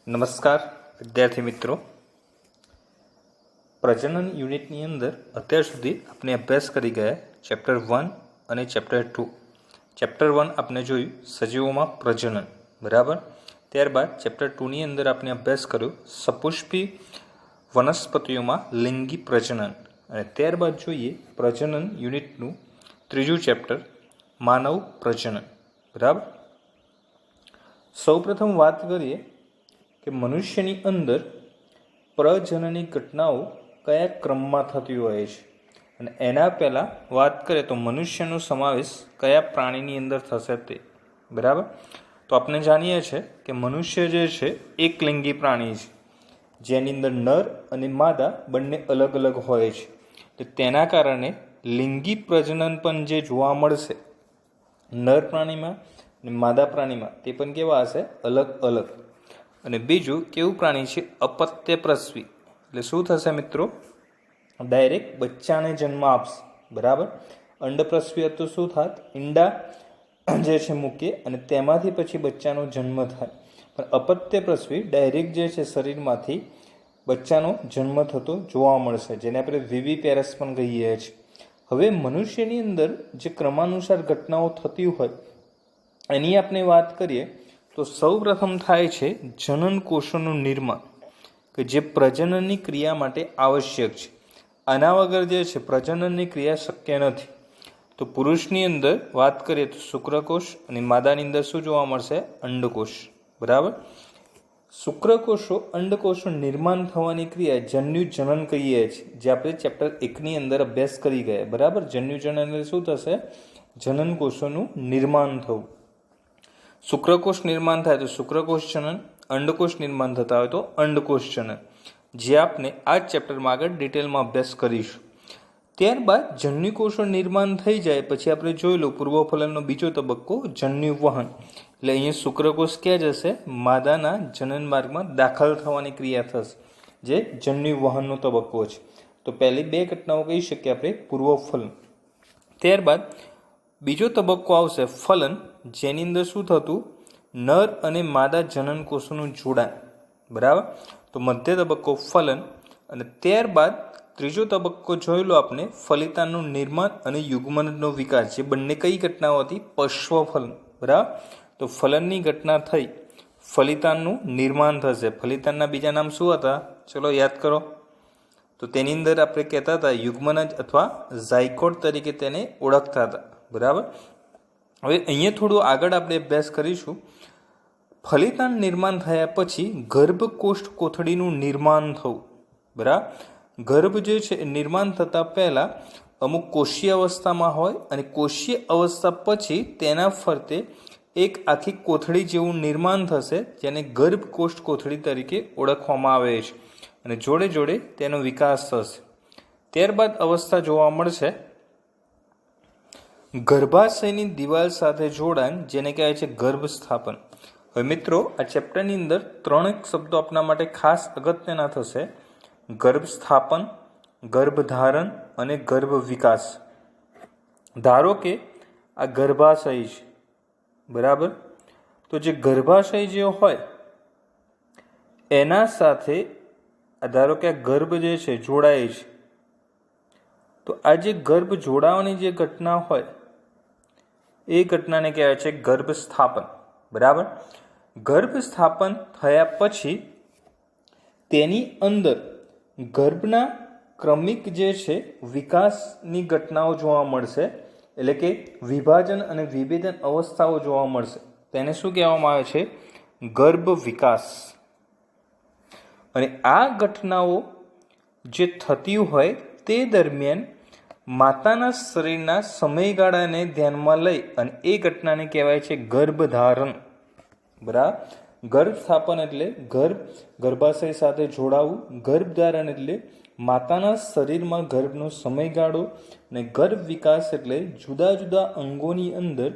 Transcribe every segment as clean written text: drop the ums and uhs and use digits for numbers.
નમસ્કાર વિદ્યાર્થી મિત્રો, પ્રજનન યુનિટની અંદર અત્યાર સુધી આપણે અભ્યાસ કરી ગયા ચેપ્ટર 1 અને ચેપ્ટર 2. ચેપ્ટર 1 આપણે જોયું સજીવોમાં પ્રજનન, બરાબર. ત્યારબાદ ચેપ્ટર 2ની અંદર આપણે અભ્યાસ કર્યો સપુષ્પી વનસ્પતિઓમાં લિંગી પ્રજનન, અને ત્યારબાદ જોઈએ પ્રજનન યુનિટનું ત્રીજું ચેપ્ટર માનવ પ્રજનન, બરાબર. સૌપ્રથમ વાત કરીએ કે મનુષ્યની અંદર પ્રજનનની ઘટનાઓ કયા ક્રમમાં થતી હોય છે, અને એના પહેલાં વાત કરીએ તો મનુષ્યનો સમાવેશ કયા પ્રાણીની અંદર થશે તે, બરાબર. તો આપણે જાણીએ છીએ કે મનુષ્ય જે છે એક લિંગી પ્રાણી છે, જેની અંદર નર અને માદા બંને અલગ અલગ હોય છે. તો તેના કારણે લિંગી પ્રજનન પણ જે જોવા મળશે નર પ્રાણીમાં અને માદા પ્રાણીમાં તે પણ કેવા હશે? અલગ અલગ. અને બીજું કેવું પ્રાણી છે? અપત્ય પ્રસવી. એટલે શું થશે મિત્રો? ડાયરેક્ટ બચ્ચાને જન્મ આપશે, બરાબર. અંડપ્રસવી હતું શું થાત? ઈંડા જે છે મૂકીએ અને તેમાંથી પછી બચ્ચાનો જન્મ થાય. પણ અપત્ય પ્રસવી ડાયરેક્ટ જે છે શરીરમાંથી બચ્ચાનો જન્મ થતો જોવા મળશે, જેને આપણે વિવિપેરસ પણ કહીએ છીએ. હવે મનુષ્યની અંદર જે ક્રમાનુસાર ઘટનાઓ થતી હોય એની આપણે વાત કરીએ તો સૌ પ્રથમ થાય છે જનન કોષોનું નિર્માણ, કે જે પ્રજનનની ક્રિયા માટે આવશ્યક છે. આના વગર જે છે પ્રજનનની ક્રિયા શક્ય નથી. તો પુરુષની અંદર વાત કરીએ તો શુક્રકોષ, અને માદાની અંદર શું જોવા મળશે? અંડકોષ, બરાબર. શુક્રકોષો અંડકોષો નિર્માણ થવાની ક્રિયા જન્યુ જનન કહીએ છીએ, જે આપણે ચેપ્ટર 1ની અંદર અભ્યાસ કરી ગયા, બરાબર. જન્યુ જનન એટલે શું થશે? જનન કોષોનું નિર્માણ થવું. શુક્રકોષ નિર્માણ થાય તો શુક્રકોષ જનન, અંડકોષ નિર્માણ થતા હોય તો અંડકોષ જનન, જે આપણે આ જ ચેપ્ટરમાં આગળ ડિટેલમાં અભ્યાસ કરીશું. ત્યારબાદ જન્યુકોષો નિર્માણ થઈ જાય પછી આપણે જોઈ લો પૂર્વફલનનો બીજો તબક્કો જન્યુ વહન. એટલે અહીંયા શુક્રકોષ ક્યાં જશે? માદાના જનન માર્ગમાં દાખલ થવાની ક્રિયા થશે, જે જન્યુ વહનનો તબક્કો છે. તો પહેલી બે ઘટનાઓ કહી શકીએ આપણે પૂર્વફલન. ત્યારબાદ બીજો તબક્કો આવશે ફલન, જેની અંદર શું થતું? નર અને માદા જનન કોષોનું જોડાણ, બરાબર. તો મધ્ય તબક્કો ફલન. અને ત્યારબાદ ત્રીજો તબક્કો જોઈ લો આપણે ફલિતાનનું નિર્માણ અને યુગ્મનનો વિકાસ, જે બંને કઈ ઘટનાઓ હતી? પશ્વફલન, બરાબર. તો ફલનની ઘટના થઈ, ફલિતાનનું નિર્માણ થશે. ફલિતાનના બીજા નામ શું હતા? ચલો યાદ કરો. તો તેની અંદર આપણે કહેતા હતા યુગ્મનજ અથવા ઝાયકોટ તરીકે તેને ઓળખતા હતા, બરાબર. હવે અહીંયા થોડું આગળ આપણે અભ્યાસ કરીશું. ફલિતાન નિર્માણ થયા પછી ગર્ભકોષ્ઠ કોથળીનું નિર્માણ થવું, બરાબર. ગર્ભ જે છે એ નિર્માણ થતાં પહેલાં અમુક કોષીય અવસ્થામાં હોય, અને કોષીય અવસ્થા પછી તેના ફરતે એક આખી કોથળી જેવું નિર્માણ થશે, જેને ગર્ભકોષ્ઠ કોથળી તરીકે ઓળખવામાં આવે છે, અને જોડે જોડે તેનો વિકાસ થશે. ત્યારબાદ અવસ્થા જોવા મળશે ગર્ભાશયની દિવાલ સાથે જોડાણ, જેને કહેવાય છે ગર્ભ સ્થાપન. હવે મિત્રો આ ચેપ્ટરની અંદર 3 શબ્દો આપણા માટે ખાસ અગત્યના થશે: ગર્ભ સ્થાપન, ગર્ભધારણ અને ગર્ભ વિકાસ. ધારો કે આ ગર્ભાશય છે, બરાબર. તો જે ગર્ભાશય જે હોય એના સાથે ધારો કે આ ગર્ભ જે છે જોડાય છે, તો આ જે ગર્ભ જોડાવાની જે ઘટના હોય એ ઘટનાને કહેવાય છે ગર્ભ સ્થાપન, બરાબર. ગર્ભ સ્થાપન થયા પછી તેની અંદર ગર્ભના ક્રમિક જે છે વિકાસની ઘટનાઓ જોવા મળશે, એટલે કે વિભાજન અને વિભેદન અવસ્થાઓ જોવા મળશે. તેને શું કહેવામાં આવે છે? ગર્ભ વિકાસ. અને આ ઘટનાઓ જે થતી હોય તે દરમિયાન માતાના શરીરના સમયગાળાને ધ્યાનમાં લઈ અને એ ઘટનાને કહેવાય છે ગર્ભધારણ, બરાબર. ગર્ભ સ્થાપન એટલે ગર્ભાશય સાથે જોડાવું. ગર્ભધારણ એટલે માતાના શરીરમાં ગર્ભનો સમયગાળો, અને ગર્ભ વિકાસ એટલે જુદા જુદા અંગોની અંદર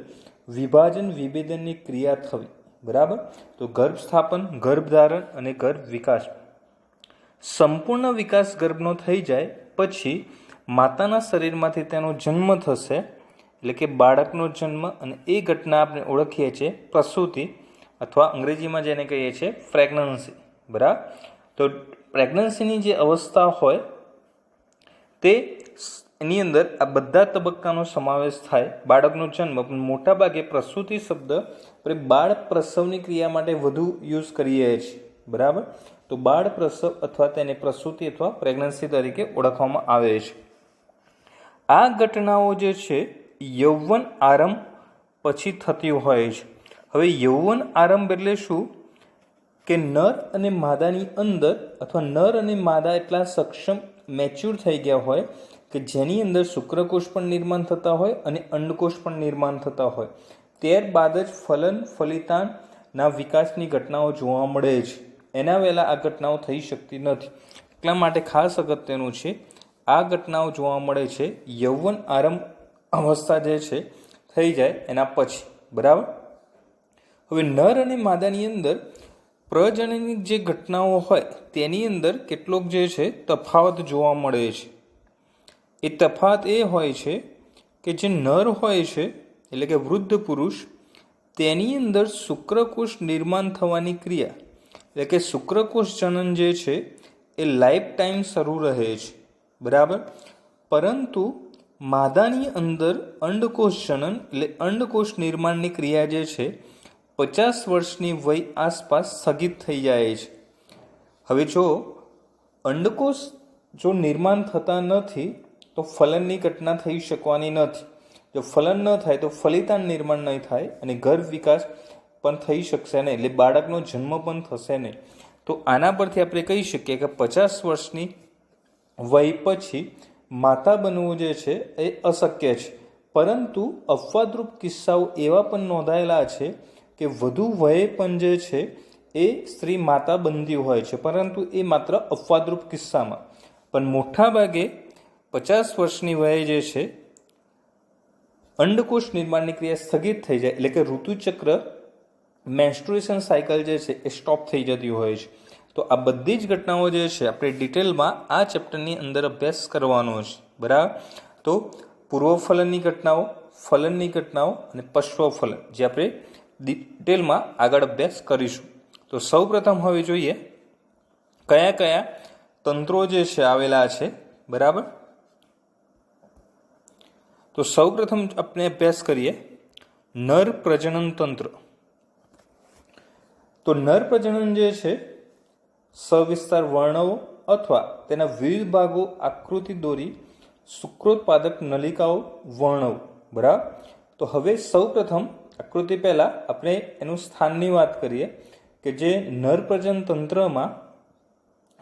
વિભાજન વિભેદનની ક્રિયા થવી, બરાબર. તો ગર્ભ સ્થાપન, ગર્ભધારણ અને ગર્ભ વિકાસ. સંપૂર્ણ વિકાસ ગર્ભનો થઈ જાય પછી માતાના શરીરમાંથી તેનો જન્મ થશે, એટલે કે બાળકનો જન્મ, અને એ ઘટના આપણે ઓળખીએ છીએ પ્રસૂતિ. અથવા અંગ્રેજીમાં જેને કહીએ છીએ પ્રેગ્નન્સી, બરાબર. તો પ્રેગ્નન્સીની જે અવસ્થા હોય તે એની અંદર આ બધા તબક્કાનો સમાવેશ થાય. બાળકનો જન્મ, પણ મોટાભાગે પ્રસૂતિ શબ્દ આપણે બાળ પ્રસવની ક્રિયા માટે વધુ યુઝ કરીએ છીએ, બરાબર. તો બાળ પ્રસવ અથવા તેને પ્રસૂતિ અથવા પ્રેગ્નન્સી તરીકે ઓળખવામાં આવે છે. આ ઘટનાઓ જે છે યૌવન આરંભ પછી થતી હોય છે. હવે યૌવન આરંભ એટલે શું કે નર અને માદાની અંદર અથવા નર અને માદા એટલા સક્ષમ મેચ્યોર થઈ ગયા હોય કે જેની અંદર શુક્રકોષ પણ નિર્માણ થતા હોય અને અંડકોષ પણ નિર્માણ થતા હોય. ત્યારબાદ જ ફલન ફલિતાંડના વિકાસની ઘટનાઓ જોવા મળે છે. એના વહેલા આ ઘટનાઓ થઈ શકતી નથી. એટલા માટે ખાસ અગત્યનું છે, આ ઘટનાઓ જોવા મળે છે યૌવન આરંભ અવસ્થા જે છે થઈ જાય એના પછી, બરાબર. હવે નર અને માદાની અંદર પ્રજનનની જે ઘટનાઓ હોય તેની અંદર કેટલોક જે છે તફાવત જોવા મળે છે. એ તફાવત એ હોય છે કે જે નર હોય છે એટલે કે વૃદ્ધ પુરુષ, તેની અંદર શુક્રકોષ નિર્માણ થવાની ક્રિયા એટલે કે શુક્રકોષ જનન જે છે એ લાઈફ ટાઈમ શરૂ રહે છે, બરાબર. પરંતુ માદાની અંદર અંડકોષ જનન એટલે અંડકોષ નિર્માણની ક્રિયા જે છે 50 વર્ષની વય આસપાસ સ્થગિત થઈ જાય છે. હવે જો અંડકોષ જો નિર્માણ થતા નથી તો ફલનની ઘટના થઈ શકવાની નથી. જો ફલન ન થાય તો ફલિતાંડ નિર્માણ નહીં થાય અને ગર્ભ વિકાસ પણ થઈ શકશે નહીં, એટલે બાળકનો જન્મ પણ થશે નહીં. તો આના પરથી આપણે કહી શકીએ કે 50 વર્ષની વય પછી માતા બનવું જે છે એ અશક્ય છે. પરંતુ અપવાદરૂપ કિસ્સાઓ એવા પણ નોંધાયેલા છે કે વધુ વયે પણ જે છે એ સ્ત્રી માતા બનતી હોય છે, પરંતુ એ માત્ર અપવાદરૂપ કિસ્સામાં. પણ મોટા ભાગે 50 વર્ષની વયે જે છે અંડકોષ નિર્માણની ક્રિયા સ્થગિત થઈ જાય એટલે કે ઋતુચક્ર મેન્સ્ટ્રુએશન સાયકલ જે છે એ સ્ટોપ થઈ જતી હોય છે. તો આ બધી જ ઘટનાઓ જે છે આપણે ડિટેલમાં આ ચેપ્ટરની અંદર અભ્યાસ કરવાનો છે, બરાબર. તો પૂર્વફલનની ઘટનાઓ, ફલનની ઘટનાઓ અને પશ્વફલન જે આપણે ડિટેલમાં આગળ અભ્યાસ કરીશું. તો સૌપ્રથમ હવે જોઈએ કયા કયા તંત્રો જે છે આવેલા છે, બરાબર. તો સૌપ્રથમ આપણે અભ્યાસ કરીએ નર પ્રજનન તંત્ર. તો નર પ્રજનન જે છે સવિસ્તાર વર્ણવો અથવા તેના વિવિધ ભાગો આકૃતિ દોરી શુક્રોત્પાદક નલિકાઓ વર્ણવો, બરાબર. તો હવે સૌપ્રથમ આકૃતિ પહેલાં આપણે એનું સ્થાનની વાત કરીએ કે જે નર પ્રજનન તંત્રમાં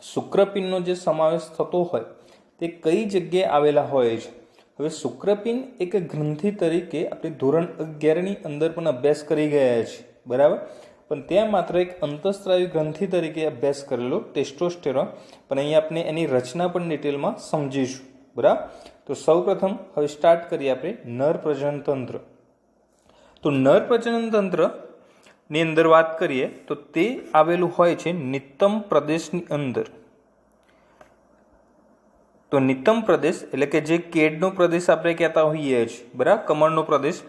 શુક્રપિંડનો જે સમાવેશ થતો હોય તે કઈ જગ્યાએ આવેલા હોય છે. હવે શુક્રપિંડ એક ગ્રંથિ તરીકે આપણે ધોરણ 11ની અંદર પણ અભ્યાસ કરી ગયા છે, બરાબર. પણ ત્યાં માત્ર એક અંતઃસ્ત્રાવી ગ્રંથિ તરીકે અભ્યાસ કરેલો ટેસ્ટોસ્ટેરોન, પણ અહીંયા આપણે એની રચના પણ ડિટેલમાં સમજીશું, બરાબર. તો સૌપ્રથમ હવે સ્ટાર્ટ કરીએ આપણે નર પ્રજનન તંત્ર. તો નર પ્રજનન તંત્રની અંદર વાત કરીએ તો તે આવેલું હોય છે નિતંબ પ્રદેશની અંદર. તો નિતંબ પ્રદેશ એટલે કે જે કેડનો પ્રદેશ આપણે કહેતા હોઈએ છીએ, બરાબર, કમળનો પ્રદેશ.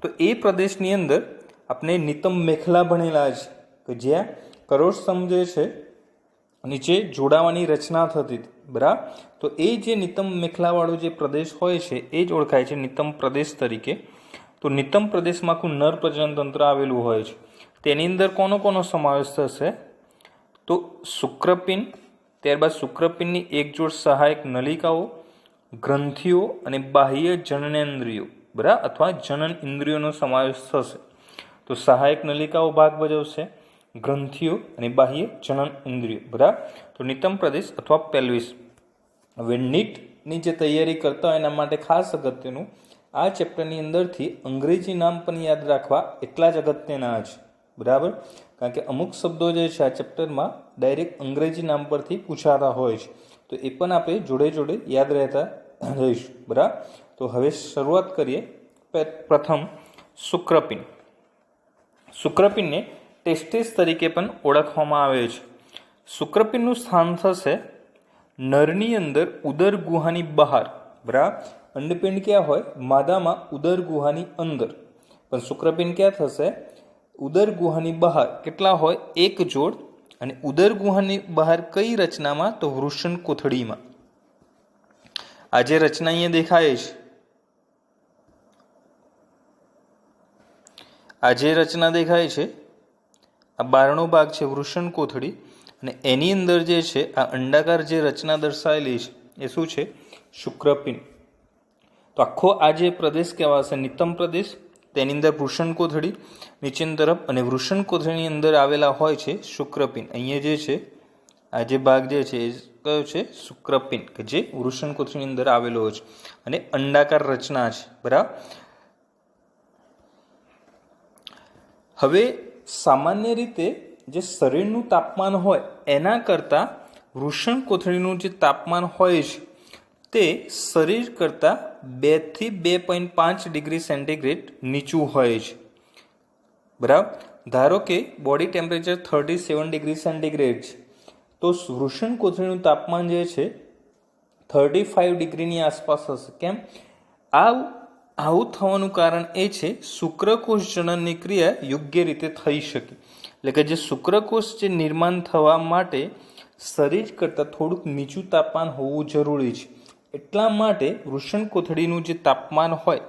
તો એ પ્રદેશની અંદર આપણે નિતંબ મેખલા ભણેલા છે કે જ્યાં કરોડસ્તંભ જે છે નીચે જોડાવાની રચના થતી હતી, બરાબર. તો એ જે નિતંબ મેખલાવાળો જે પ્રદેશ હોય છે એ જ ઓળખાય છે નિતંબ પ્રદેશ તરીકે. તો નિતંબ પ્રદેશમાં આખું નર પ્રજનન તંત્ર આવેલું હોય છે. તેની અંદર કોનો સમાવેશ થશે તો શુક્રપિંડ, ત્યારબાદ શુક્રપિંડની એક જોડ સહાયક નલિકાઓ, ગ્રંથિઓ અને બાહ્ય જનનેન્દ્રિયો, બરાબર, અથવા જનન ઇન્દ્રિયોનો સમાવેશ થશે. તો સહાયક નલિકાઓ ભાગ ભજવશે, ગ્રંથિઓ અને બાહ્ય જનન ઇન્દ્રિયો, બરાબર. તો નિતંબ પ્રદેશ અથવા પેલ્વિસ. હવે નીટની જે તૈયારી કરતા હોય એના માટે ખાસ અગત્યનું આ ચેપ્ટરની અંદરથી અંગ્રેજી નામ પણ યાદ રાખવા એટલા જ અગત્યના છે, બરાબર. કારણ કે અમુક શબ્દો જે છે આ ચેપ્ટરમાં ડાયરેક્ટ અંગ્રેજી નામ પરથી પૂછાતા હોય છે, તો એ પણ આપણે જોડે જોડે યાદ રહેતા રહીશું, બરાબર. તો હવે શરૂઆત કરીએ. પ્રથમ શુક્રપિંડ. શુક્રપિંડને ટેસ્ટિસ તરીકે પણ ઓળખવામાં આવે છે. શુક્રપિંડનું સ્થાન થશે નરની અંદર ઉદર ગુહાની બહાર, બરાબર. અંડપિંડ ક્યાં હોય? માદામાં ઉદર ગુહાની અંદર. પણ શુક્રપિંડ ક્યાં થશે? ઉદર ગુહાની બહાર કેટલા હોય? એક જોડ. અને ઉદર ગુહાની બહાર કઈ રચનામાં? તો વૃષણ કોથળીમાં. આ જે રચના અહીંયા દેખાય છે, આ જે રચના દેખાય છે, આ બહારનો ભાગ છે વૃષણ કોથળી, અને એની અંદર જે છે આ અંડાકાર જે રચના દર્શાવેલી છે એ શું છે? શુક્રપિંડ. તો આખો આ જે પ્રદેશ કહેવાશે નિતંબ પ્રદેશ, તેની અંદર વૃષણ કોથળી નીચેની તરફ, અને વૃષણ કોથળીની અંદર આવેલા હોય છે શુક્રપિંડ. અહીંયા જે છે આ જે ભાગ જે છે એ કયો છે? શુક્રપિંડ, કે જે વૃષણ કોથળીની અંદર આવેલો હોય છે અને અંડાકાર રચના છે. બરાબર. હવે સામાન્ય રીતે જે શરીરનું તાપમાન હોય એના કરતાં વૃષણ કોથળીનું જે તાપમાન હોય છે તે શરીર કરતાં 2 થી 2.5 ડિગ્રી સેન્ટીગ્રેડ નીચું હોય છે. બરાબર. ધારો કે બોડી ટેમ્પરેચર 37 ડિગ્રી સેન્ટીગ્રેડ છે, તો વૃષણ કોથળીનું તાપમાન જે છે 35 ડિગ્રીની આસપાસ હશે. કેમ? આવું થવાનું કારણ એ છે શુક્રકોષ જનનની ક્રિયા યોગ્ય રીતે થઈ શકે. એટલે કે જે શુક્રકોષ જે નિર્માણ થવા માટે શરીર કરતાં થોડુંક નીચું તાપમાન હોવું જરૂરી છે. એટલા માટે વૃષણ કોથળીનું જે તાપમાન હોય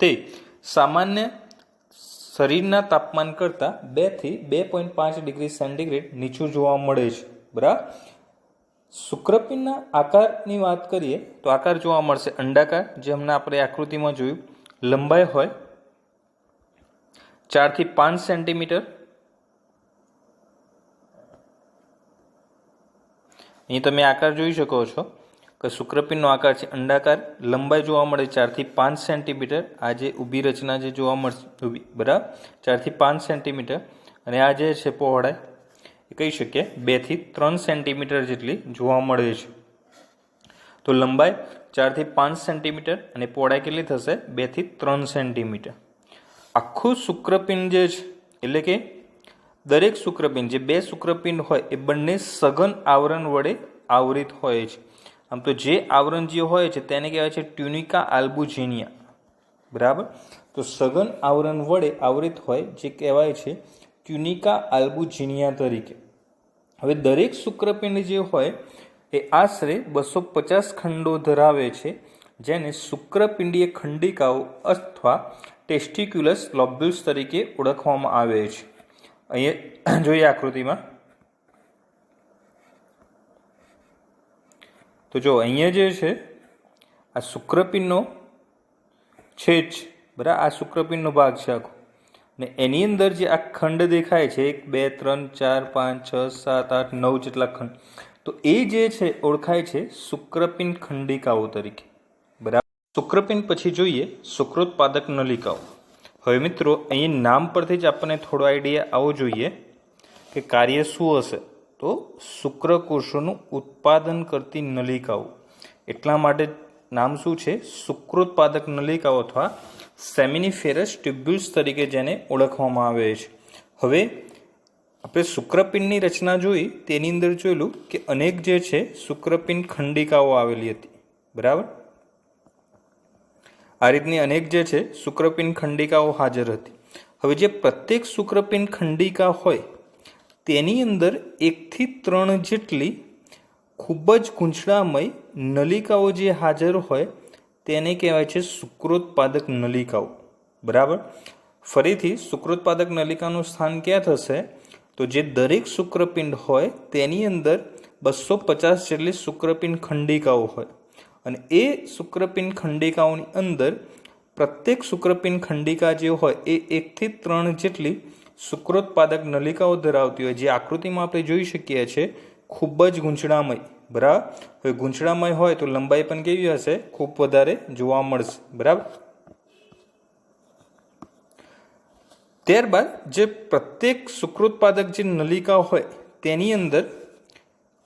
તે સામાન્ય શરીરના તાપમાન કરતાં 2 થી 2.5 ડિગ્રી સેન્ટીગ્રેડ નીચું જોવા મળે છે. બરાબર. શુક્રપિંડના આકારની વાત કરીએ તો આકાર જોવા મળશે અંડાકાર, જે હમણાં આપણે આકૃતિમાં જોયું. લંબાઈ હોય 4 થી 5 સેન્ટીમીટર. અહીં તમે આકાર જોઈ શકો છો કે શુક્રપિંડનો આકાર છે અંડાકાર, લંબાઈ જોવા મળે 4 થી 5 સેન્ટીમીટર. આ જે ઊભી રચના જે જોવા મળશે ઊભી, બરાબર, 4 થી 5 સેન્ટીમીટર. અને આ જે છે પહોળાઈ એ કહી શકીએ 2 થી 3 સેન્ટીમીટર જેટલી જોવા મળે છે. તો લંબાઈ 4 થી 5 સેન્ટીમીટર અને પહોળાઈ કેટલી થશે? 2 થી 3 સેન્ટીમીટર. આખું શુક્રપિંડ જે છે એટલે કે દરેક શુક્રપિંડ, જે 2 શુક્રપિંડ હોય એ બંને સઘન આવરણ વડે આવરિત હોય છે. આમ તો જે આવરણ જે હોય છે તેને કહેવાય છે ટ્યુનિકા આલ્બુજિનિયા. બરાબર. તો સઘન આવરણ વડે આવરિત હોય જે કહેવાય છે ટ્યુનિકા આલ્બુજિનિયા તરીકે. હવે દરેક શુક્રપિંડ જે હોય એ આશરે 250 ખંડો ધરાવે છે, જેને શુક્રપિંડીય ખંડિકાઓ અથવા ટેસ્ટિક્યુલસ લોબ્યુલ્સ તરીકે ઓળખવામાં આવે છે. અહીંયા જોઈએ આકૃતિમાં તો જો અહીંયા જે છે આ શુક્રપિંડનો છેદ છે. બરાબર. આ શુક્રપિંડનો ભાગ છે આખો, ને એની અંદર જે આ ખંડ દેખાય છે 1 2 3 4 5 6 7 8 9 જેટલા ખંડ, તો એ જે છે ઓળખાય છે શુક્રપિંડ ખંડિકાઓ તરીકે. બરાબર. શુક્રપિંડ પછી જોઈએ શુક્રોત્પાદક નલિકાઓ. હવે મિત્રો અહીં નામ પરથી જ આપણને થોડો આઈડિયા આવવો જોઈએ કે કાર્ય શું હશે. તો શુક્રકોષોનું ઉત્પાદન કરતી નલિકાઓ, એટલા માટે નામ શું છે? શુક્રોત્પાદક નલિકાઓ અથવા સેમિનિફેરસ ટ્યુબ્યુલ્સ તરીકે જેને ઓળખવામાં આવે છે. હવે આપણે શુક્રપિંડની રચના જોઈ, તેની અંદર જોયેલું કે અનેક જે છે શુક્રપિંડ ખંડિકાઓ આવેલી હતી. બરાબર. આ રીતની અનેક જે છે શુક્રપિંડ ખંડિકાઓ હાજર હતી. હવે જે પ્રત્યેક શુક્રપિંડ ખંડિકા હોય તેની અંદર 1 થી 3 જેટલી ખૂબ જ ગૂંચળામય નલિકાઓ જે હાજર હોય તેને કહેવાય છે શુક્રોત્પાદક નલિકાઓ. બરાબર. ફરીથી શુક્રોત્પાદક નલિકાનું સ્થાન ક્યાં થશે? તો જે દરેક શુક્રપિંડ હોય તેની અંદર 250 જેટલી શુક્રપિંડ ખંડિકાઓ હોય, અને એ શુક્રપિંડ ખંડિકાઓની અંદર પ્રત્યેક શુક્રપિંડ ખંડિકા જે હોય એ 1 થી 3 જેટલી શુક્રોત્પાદક નલિકાઓ ધરાવતી હોય, જે આકૃતિમાં આપણે જોઈ શકીએ છીએ ખૂબ જ ગૂંચળામય. બરાબર. હવે ગૂંચળામય હોય તો લંબાઈ પણ કેવી હશે? ખૂબ વધારે જોવા મળશે. બરાબર. ત્યારબાદ જે પ્રત્યેક શુક્રોત્પાદક જે નલિકા હોય તેની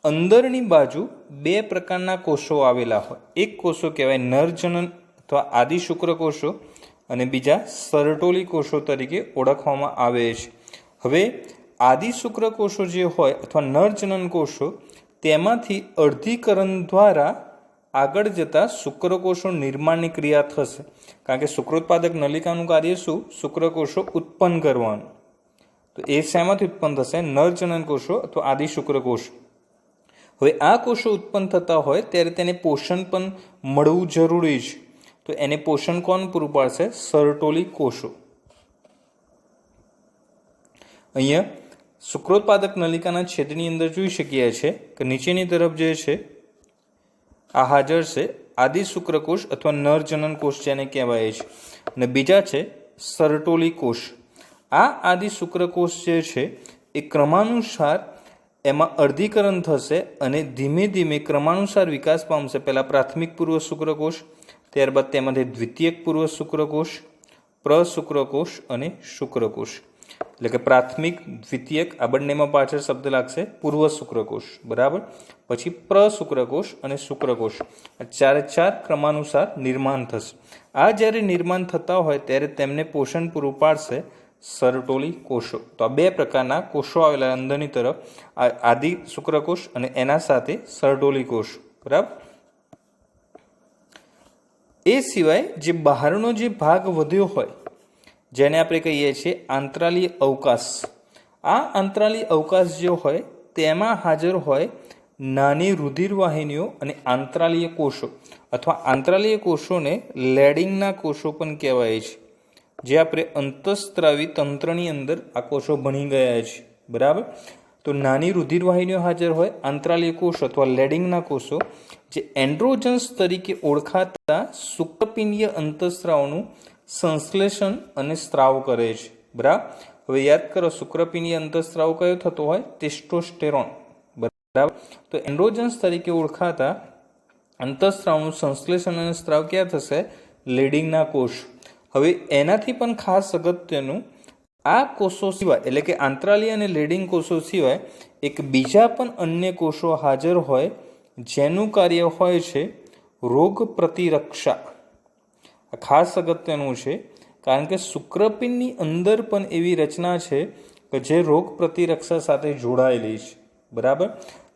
અંદરની બાજુ 2 પ્રકારના કોષો આવેલા હોય. એક કોષો કહેવાય નરજનન અથવા આદિ શુક્રકોષો, અને બીજા સરટોલી કોષો તરીકે ઓળખવામાં આવે છે. હવે આદિ શુક્રકોષો જે હોય અથવા નરજનન કોષો, તેમાંથી અર્ધીકરણ દ્વારા આગળ જતાં શુક્રકોષો નિર્માણની ક્રિયા થશે, કારણ કે શુક્રોત્પાદક નલિકાનું કાર્ય શું? શુક્રકોષો ઉત્પન્ન કરવાનું. તો એ શેમાંથી ઉત્પન્ન થશે? નરજનન કોષો અથવા આદિ શુક્રકોષ. હવે આ કોષો ઉત્પન્ન થતા હોય ત્યારે તેને પોષણ પણ મળવું જરૂરી છે. તો એને પોષણ કોણ પૂરું પાડશે? સર્ટોલી કોષો. અહીંયા શુક્રોત્પાદક નલિકાના છેદની અંદર જોઈ શકીએ છીએ કે નીચેની તરફ જે છે આ હાજર છે આદિ શુક્રકોષ અથવા નરજનન કોષ જેને કહેવાય છે, અને બીજા છે સર્ટોલી કોષ. આ આદિ શુક્રકોષ જે છે એ ક્રમાનુસાર એમાં અર્ધીકરણ થશે અને ધીમે ધીમે ક્રમાનુસાર વિકાસ પામશે. પહેલાં પ્રાથમિક પૂર્વ શુક્રકોષ, ત્યારબાદ તેમાંથી દ્વિતીયક પૂર્વ શુક્રકોષ, પ્રશુક્રકોષ અને શુક્રકોષ. એટલે કે પ્રાથમિક, દ્વિતીયક, આ બંનેમાં પાછળ શબ્દ લાગશે પૂર્વ શુક્રકોષ, બરાબર. પછી પ્રશુક્રકોષ અને શુક્રકોષ, ચારે ચાર ક્રમાનુસાર નિર્માણ થશે. આ જ્યારે નિર્માણ થતા હોય ત્યારે તેમને પોષણ પૂરું પાડશે સર્ટોલી કોષો. તો આ બે પ્રકારના કોષો આવેલા અંદરની તરફ, આદિ શુક્રકોષ અને એના સાથે સર્ટોલી કોષ, બરાબર. એ સિવાય જે બહારનો જે ભાગ વધ્યો હોય જેને આપણે કહીએ છીએ આંતરાલીય અવકાશ. આ આંતરાલીય અવકાશ જે હોય તેમાં હાજર હોય નાની રુધિરવાહિનીઓ અને આંતરાલીય કોષો, અથવા આંતરાલીય કોષોને લેડિંગના કોષો પણ કહેવાય છે, જે આપણે અંતઃસ્ત્રાવી તંત્રની અંદર આ કોષો ભણી ગયા છે, બરાબર. તો નાની રુધિરવાહિનીઓ હાજર હોય આંતરાલીય કોષો અથવા લેડિંગના કોષો, જે એન્ડ્રોજન્સ તરીકે ઓળખાતા શુક્રપિંડીય અંતઃસ્ત્રાવનું સંશ્લેષણ અને સ્ત્રાવ કરે છે, બરાબર. હવે યાદ કરો, શુક્રપિંડીય અંતઃસ્ત્રાવ કયો થતો હોય? ટેસ્ટોસ્ટેરોન, બરાબર. તો એન્ડ્રોજન્સ તરીકે ઓળખાતા અંતઃસ્ત્રાવનું સંશ્લેષણ અને સ્ત્રાવ ક્યાં થશે? લેડિંગના કોષ. હવે એનાથી પણ ખાસ અગત્યનું, આ કોષો સિવાય એટલે કે આંતરાલીય અને લેડિંગ કોષો સિવાય એક બીજા પણ અન્ય કોષો હાજર હોય જેનું કાર્ય હોય છે રોગ પ્રતિરક્ષા. આ ખાસ અગત્યનું છે, કારણ કે શુક્રપિંડની અંદર પણ એવી રચના છે કે જે રોગ પ્રતિરક્ષા સાથે જોડાયેલી છે, બરાબર.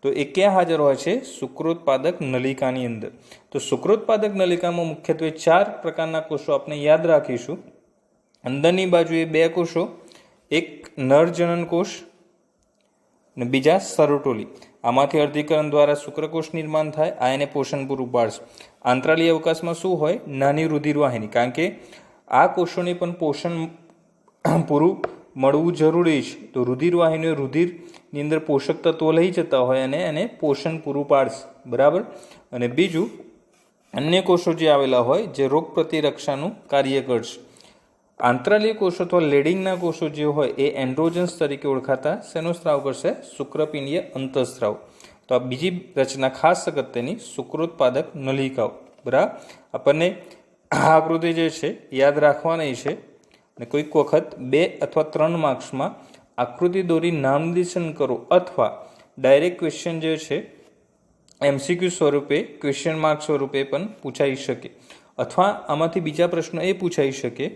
તો એ ક્યાં હાજર હોય છે? શુક્રોત્પાદક નલિકાની અંદર. તો શુક્રોત્પાદક નલિકામાં મુખ્યત્વે 4 પ્રકારના કોષો આપણે યાદ રાખીશું. અંદરની બાજુએ 2 કોષો, એક નરજનન કોષ અને બીજા સર્ટોલી. આમાંથી અર્ધીકરણ દ્વારા શુક્રકોષ નિર્માણ થાય, આ એને પોષણ પૂરું પાડશે. આંતરાલીય અવકાશમાં શું હોય? નાની રુધિરવાહિની, કારણ કે આ કોષોને પણ પોષણ પૂરું મળવું જરૂરી છે. તો રુધિરવાહિનીઓ રુધિરની અંદર પોષક તત્વો લઈ જતા હોય અને એને પોષણ પૂરું પાડશે, બરાબર. અને બીજું, અન્ય કોષો જે આવેલા હોય જે રોગ પ્રતિરક્ષાનું કાર્ય કરશે. આંતરાલીય કોષો અથવા લેડિંગના કોષો જે હોય એ એન્ડ્રોજન્સ તરીકે ઓળખાતા શેનો સ્ત્રાવ કરશે? શુક્રપિંડીય અંતઃસ્ત્રાવ. તો આ બીજી રચના ખાસ અગત્યની શુક્રોત્પાદક નલિકાઓ, બરાબર. આપણને આ આકૃતિ જે છે યાદ રાખવાની છે, અને કોઈક વખત 2 અથવા 3 માર્ક્સમાં આકૃતિ દોરી નામનિર્દેશન કરો, અથવા ડાયરેક્ટ ક્વેશ્ચન જે છે MCQ સ્વરૂપે, ક્વેશ્ચન માર્ક સ્વરૂપે પણ પૂછાઈ શકે. અથવા આમાંથી બીજા પ્રશ્નો એ પૂછાઈ શકે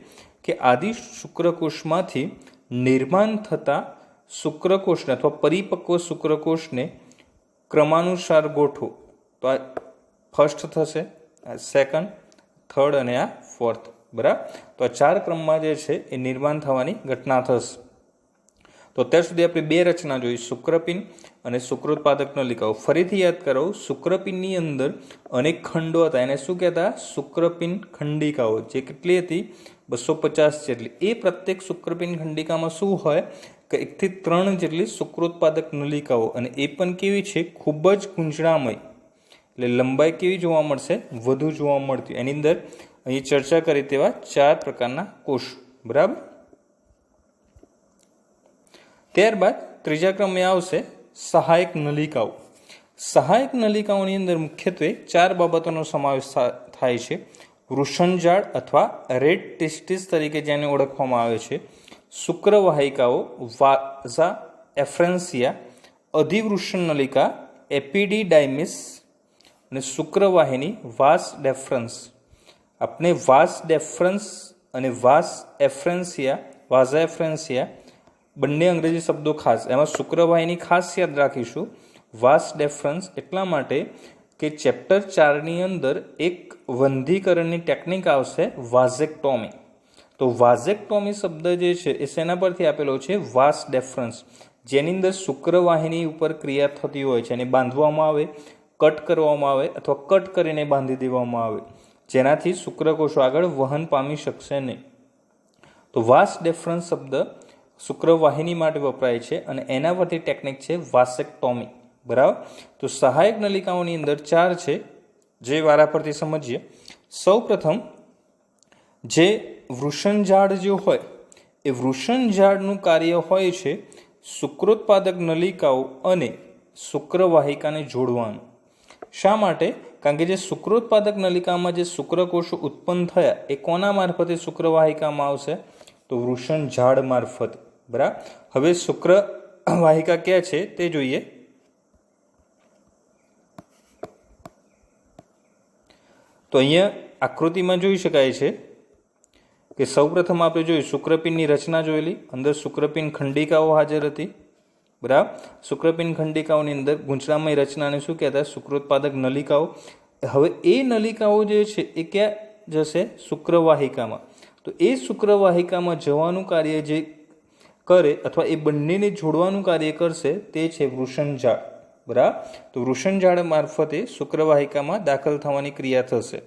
કે આદિ શુક્રકોષમાંથી નિર્માણ થતા શુક્રકોષને અથવા પરિપક્વ શુક્રકોષને ક્રમાનુસાર ગોઠવો. તો આ ફર્સ્ટ થશે, આ સેકન્ડ, થર્ડ અને આ ફોર્થ, બરાબર. તો આ 4 ક્રમમાં જે છે એ નિર્માણ થવાની ઘટના થશે. તો અત્યાર સુધી આપણે 2 રચના જોઈ, શુક્રપિંડ અને શુક્રોત્પાદક નલિકાઓ. ફરીથી યાદ કરો, શુક્રપિંડની અંદર અનેક ખંડો હતા, એને શું કહેતા? શુક્રપિંડ ખંડિકાઓ, જે કેટલી હતી? 250 જેટલી. એ પ્રત્યેક શુક્રપિંડ ખંડિકામાં શું હોય કે 1 થી 3 જેટલી શુક્રોત્પાદક નલિકાઓ, અને એ પણ કેવી છે? ખૂબ જ ગુંજળામય. એટલે લંબાઈ કેવી જોવા મળશે? વધુ જોવા મળતી. એની અંદર અહીં ચર્ચા કરી તેવા 4 પ્રકારના કોષ, બરાબર. ત્યારબાદ ત્રીજા ક્રમે આવશે સહાયક નલિકાઓ. સહાયક નલિકાઓની અંદર મુખ્યત્વે 4 બાબતોનો સમાવેશ થાય છે. વૃષણજાળ અથવા રેડ ટેસ્ટિસ તરીકે જેને ઓળખવામાં આવે છે, શુક્રવાહિકાઓ વાઝા એફ્રેન્સિયા, અધિવૃષણ નલિકા એપિડીડાયમિસ અને શુક્રવાહિની વાસ ડેફરન્સ. આપણે વાસ ડેફરન્સ અને વાસ એફ્રેન્સિયા, વાઝા એફ્રેન્સિયા બંને અંગ્રેજી શબ્દો ખાસ, એમાં શુક્રવાહિની ખાસ યાદ રાખીશું. વાસ ડેફરન્સ એટલા માટે કે ચેપ્ટર 4ની અંદર એક વંધીકરણની ટેકનિક આવશે, વાઝેક્ટોમી. તો વાઝેક્ટોમી શબ્દ જે છે એ શેના પરથી આપેલો છે? વાસ ડેફરન્સ, જેની અંદર શુક્રવાહિની ઉપર ક્રિયા થતી હોય છે, એને બાંધવામાં આવે, કટ કરવામાં આવે અથવા કટ કરીને બાંધી દેવામાં આવે, જેનાથી શુક્રકોષો આગળ વહન પામી શકશે નહીં. તો વાસ ડેફરન્સ શબ્દ શુક્રવાહિની માટે વપરાય છે અને એના પરથી ટેકનિક છે વાસેક્ટોમી. બરાબર. તો સહાયક નલિકાઓની અંદર 4 છે, જે વારા પરથી સમજીએ. સૌ પ્રથમ જે વૃષણજાળ જે હોય એ વૃષણજાળનું કાર્ય હોય છે શુક્રોત્પાદક નલિકાઓ અને શુક્રવાહિકાને જોડવાનું. શા માટે? કારણ કે જે શુક્રોત્પાદક નલિકામાં જે શુક્રકોષો ઉત્પન્ન થયા એ કોના મારફતે શુક્રવાહિકામાં આવશે? તો વૃષણજાળ મારફત. બરાબર. હવે શુક્રવાહિકા ક્યાં છે તે જોઈએ. તો અહીંયા આકૃતિમાં જોઈ શકાય છે કે સૌપ્રથમ આપણે જોયું શુક્રપિંડની રચના જોયેલી, અંદર શુક્રપિંડ ખંડિકાઓ હાજર હતી. બરાબર. શુક્રપિંડ ખંડિકાઓની અંદર ગૂંચળામય રચનાને શું કહેતા? શુક્રોત્પાદક નલિકાઓ. હવે એ નલિકાઓ જે છે એ ક્યાં જશે? શુક્રવાહિકામાં. તો એ શુક્રવાહિકામાં જવાનું કાર્ય જે કરે અથવા એ બંનેને જોડવાનું કાર્ય કરશે તે છે વૃષણજાળ. બરાબર. તો વૃષણજાળ મારફતે શુક્રવાહિકામાં દાખલ થવાની ક્રિયા થશે.